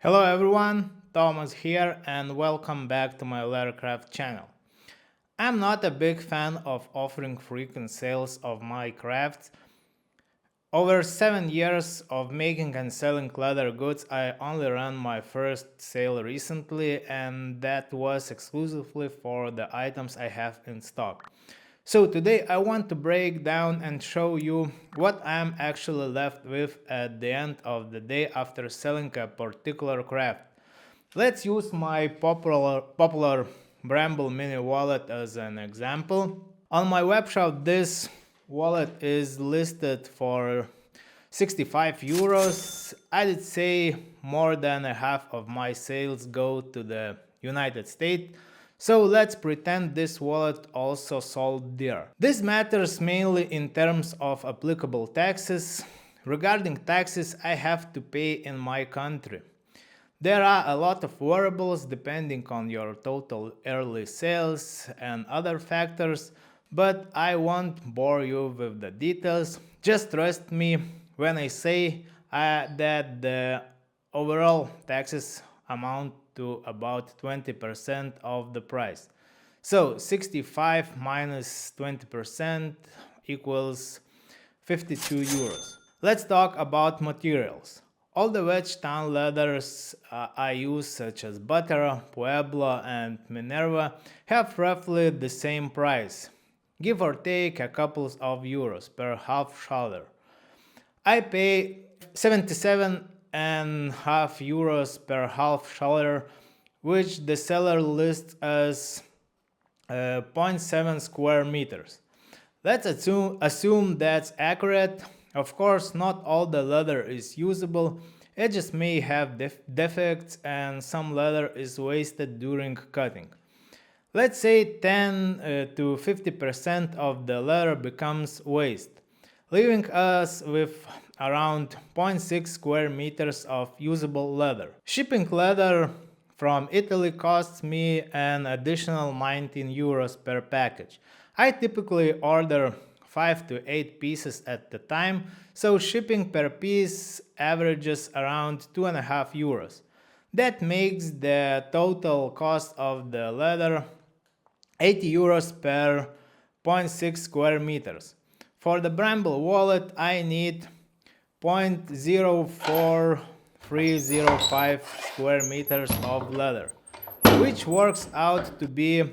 Hello everyone, Thomas here and welcome back to my lettercraft channel. I'm not a big fan of offering frequent sales of my crafts. Over 7 years of making and selling leather goods, I only ran my first sale recently, and that was exclusively for the items I have in stock. So today I want to break down and show you what I'm actually left with at the end of the day after selling a particular craft. Let's use my popular Bramble mini wallet as an example. On my webshop, this wallet is listed for 65 euros. I'd say more than a half of my sales go to the United States. So let's pretend this wallet also sold there. This matters mainly in terms of applicable taxes. Regarding taxes, I have to pay in my country. There are a lot of variables depending on your total yearly sales and other factors, but I won't bore you with the details. Just trust me when I say that the overall taxes amount to about 20% of the price. So 65 minus 20% equals 52 euros. Let's talk about materials. All the wedge tan leathers I use, such as Butter, Pueblo, and Minerva, have roughly the same price, give or take a couple of euros per half shoulder. I pay 77.5 euros per half shoulder, which the seller lists as zero point 0.7 square meters. Let's assume that's accurate. Of course, not all the leather is usable. Edges may have defects and some leather is wasted during cutting. Let's say 10 to 50% of the leather becomes waste, leaving us with around zero point 0.6 square meters of usable leather. Shipping leather from Italy costs me an additional 19 euros per package. I typically order 5 to 8 pieces at a time, so shipping per piece averages around 2.5 euros. That makes the total cost of the leather 80 euros per zero point 0.6 square meters. For the Bramble wallet, I need 0.04305 square meters of leather, which works out to be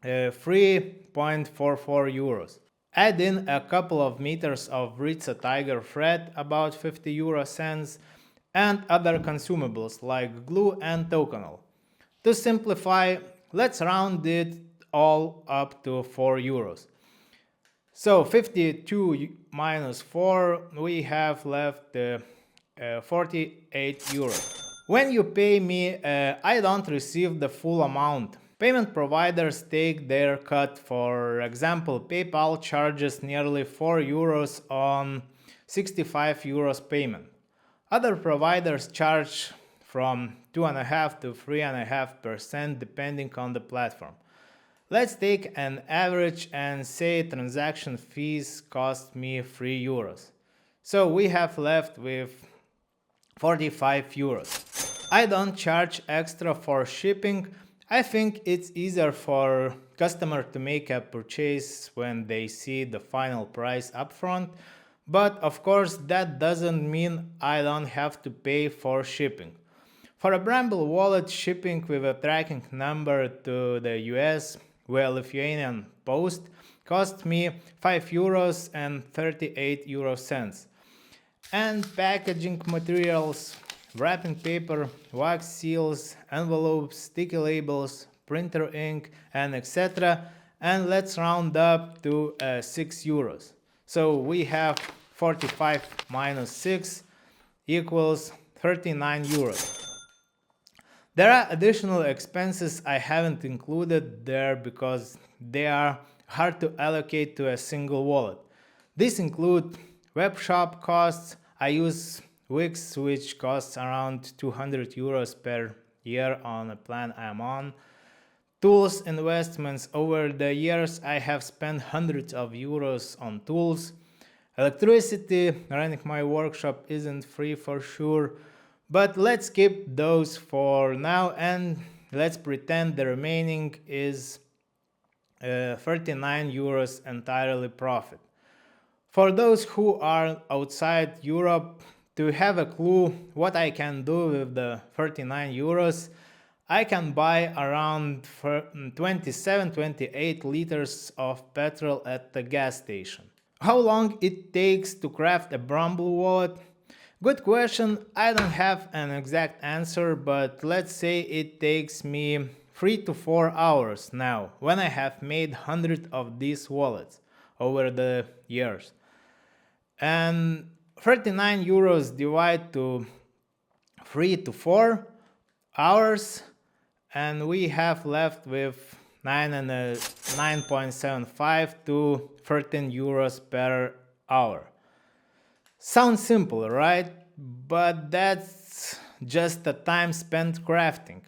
3.44 euros. Add in a couple of meters of Ritza Tiger thread, about 50 euro cents, and other consumables like glue and tokonol. To simplify, let's round it all up to 4 euros. So 52 minus 4, we have left 48 euros. When you pay me, I don't receive the full amount. Payment providers take their cut. For example, PayPal charges nearly 4 euros on 65 euros payment. Other providers charge from 2.5 to 3.5% depending on the platform. Let's take an average and say transaction fees cost me 3 euros. So we have left with 45 euros. I don't charge extra for shipping. I think it's easier for customer to make a purchase when they see the final price upfront, but of course that doesn't mean I don't have to pay for shipping. For a Bramble wallet, shipping with a tracking number to the US via Lithuanian post cost me 5 euros and 38 euro cents. And packaging materials, wrapping paper, wax seals, envelopes, sticky labels, printer ink, and etc. And let's round up to 6 euros. So we have 45 minus 6 equals 39 euros. There are additional expenses I haven't included there because they are hard to allocate to a single wallet. These include web shop costs. I use Wix, which costs around 200 euros per year on a plan I'm on. Tools investments. Over the years I have spent hundreds of euros on tools. Electricity, running my workshop isn't free for sure. But let's keep those for now and let's pretend the remaining is 39 euros entirely profit. For those who are outside Europe, to have a clue what I can do with the 39 euros, I can buy around 27-28 liters of petrol at the gas station. How long it takes to craft a Bramble wallet? Good question. I don't have an exact answer, but let's say it takes me 3 to 4 hours now when I have made hundreds of these wallets over the years. And 39 euros divide to 3 to 4 hours, and we have left with 9.75 to 13 euros per hour. Sounds simple, right? But that's just the time spent crafting.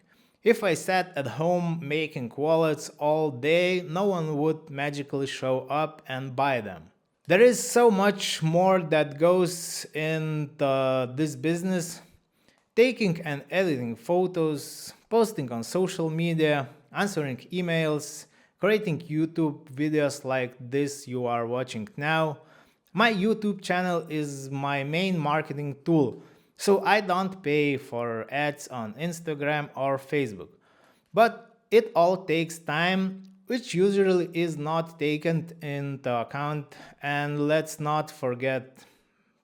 If I sat at home making wallets all day, no one would magically show up and buy them. There is so much more that goes into this business. Taking and editing photos, posting on social media, answering emails, creating YouTube videos like this you are watching now. My YouTube channel is my main marketing tool, so I don't pay for ads on Instagram or Facebook. But it all takes time, which usually is not taken into account, and let's not forget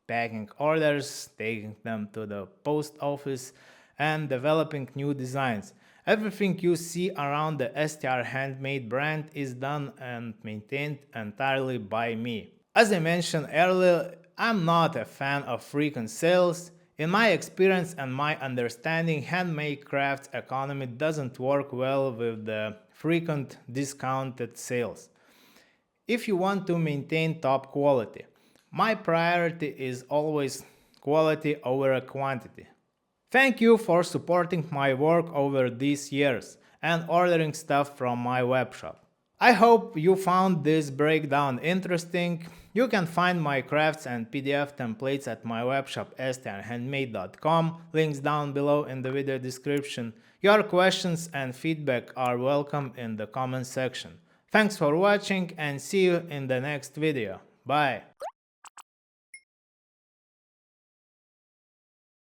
packing orders, taking them to the post office, and developing new designs. Everything you see around the STR Handmade brand is done and maintained entirely by me. As I mentioned earlier, I'm not a fan of frequent sales. In my experience and my understanding, handmade crafts economy doesn't work well with the frequent discounted sales. If you want to maintain top quality, my priority is always quality over quantity. Thank you for supporting my work over these years and ordering stuff from my webshop. I hope you found this breakdown interesting. You can find my crafts and PDF templates at my webshop strhandmade.com, links down below in the video description. Your questions and feedback are welcome in the comment section. Thanks for watching and see you in the next video. Bye!